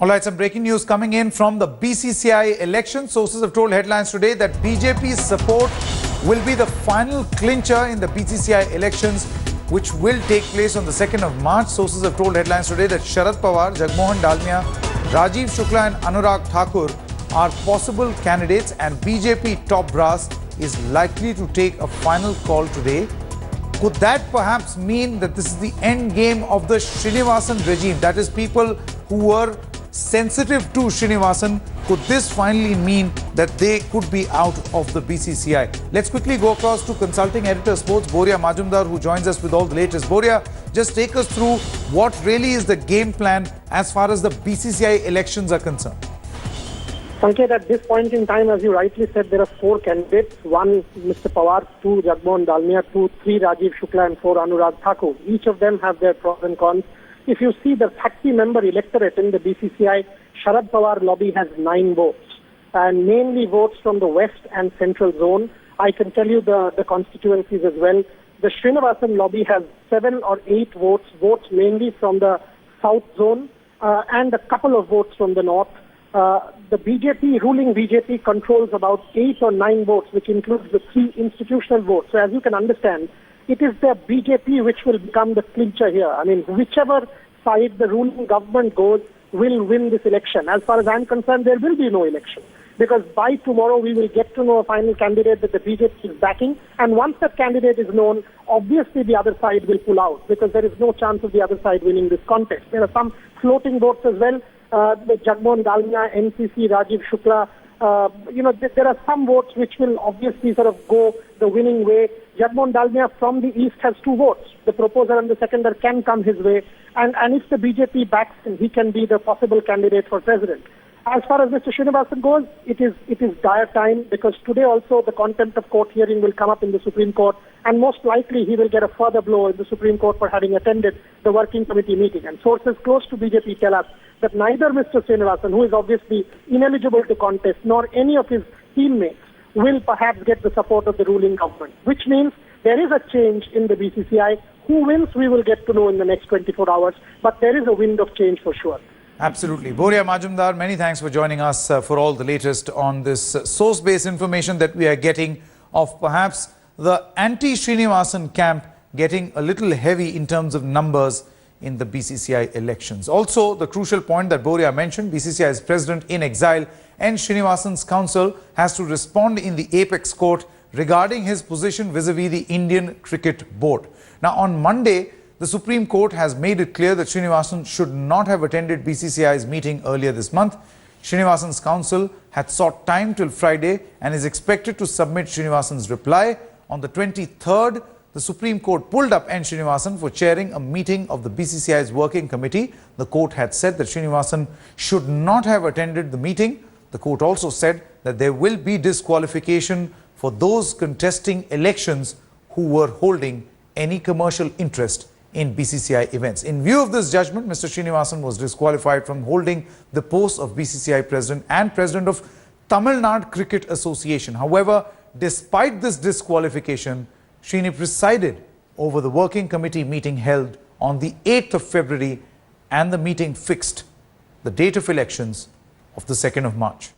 All right, some breaking news coming in from the BCCI election. Sources have told Headlines today that BJP's support will be the final clincher in the BCCI elections, which will take place on the 2nd of March. Sources have told Headlines today that Sharad Pawar, Jagmohan Dalmia, Rajiv Shukla and Anurag Thakur are possible candidates, and BJP top brass is likely to take a final call today. Could that perhaps mean that this is the end game of the Srinivasan regime? That is, people who were sensitive to Srinivasan. Could this finally mean that they could be out of the BCCI? Let's quickly go across to consulting editor sports, Boria Majumdar, who joins us with all the latest. Boria, just take us through what really is the game plan as far as the BCCI elections are concerned. Sanket, at this point in time, as you rightly said, there are 4 candidates. 1, Mr. Pawar, 2, Jagmohan Dalmia, 2, 3, Rajiv Shukla and 4, Anurag Thakur. Each of them have their pros and cons. If you see the 30-member electorate in the BCCI, Sharad Pawar lobby has 9 votes, and mainly votes from the west and central zone. I can tell you the constituencies as well. The Srinivasan lobby has 7 or 8 votes mainly from the south zone, and a couple of votes from the north. The ruling BJP controls about 8 or 9 votes, which includes the 3 institutional votes. So as you can understand, it is the BJP which will become the clincher here. I mean, whichever side the ruling government goes will win this election. As far as I'm concerned, there will be no election, because by tomorrow we will get to know a final candidate that the BJP is backing. And once that candidate is known, obviously the other side will pull out, because there is no chance of the other side winning this contest. There are some floating votes as well. The Jagmohan Dalmia, NCC, Rajiv Shukla, there are some votes which will obviously sort of go the winning way. Jagmohan Dalmia from the east has 2 votes. The proposer and the seconder can come his way. And if the BJP backs him, he can be the possible candidate for president. As far as Mr. Srinivasan goes, it is dire time, because today also the contempt of court hearing will come up in the Supreme Court, and most likely he will get a further blow in the Supreme Court for having attended the working committee meeting. And sources close to BJP tell us that neither Mr. Srinivasan, who is obviously ineligible to contest, nor any of his teammates will perhaps get the support of the ruling government, which means there is a change in the BCCI. Who wins, we will get to know in the next 24 hours, but there is a wind of change for sure. Absolutely. Boria Majumdar, many thanks for joining us for all the latest on this source-based information that we are getting of perhaps the anti-Srinivasan camp getting a little heavy in terms of numbers in the BCCI elections. Also, the crucial point that Boria mentioned, BCCI's president in exile and Srinivasan's counsel has to respond in the apex court regarding his position vis-a-vis the Indian Cricket Board. Now, on Monday, the Supreme Court has made it clear that Srinivasan should not have attended BCCI's meeting earlier this month. Srinivasan's counsel had sought time till Friday and is expected to submit Srinivasan's reply. On the 23rd, the Supreme Court pulled up N. Srinivasan for chairing a meeting of the BCCI's working committee. The court had said that Srinivasan should not have attended the meeting. The court also said that there will be disqualification for those contesting elections who were holding any commercial interest in BCCI events. In view of this judgment, Mr. Srinivasan was disqualified from holding the post of BCCI president and president of Tamil Nadu Cricket Association. However, despite this disqualification, Srini presided over the working committee meeting held on the 8th of February, and the meeting fixed the date of elections of the 2nd of March.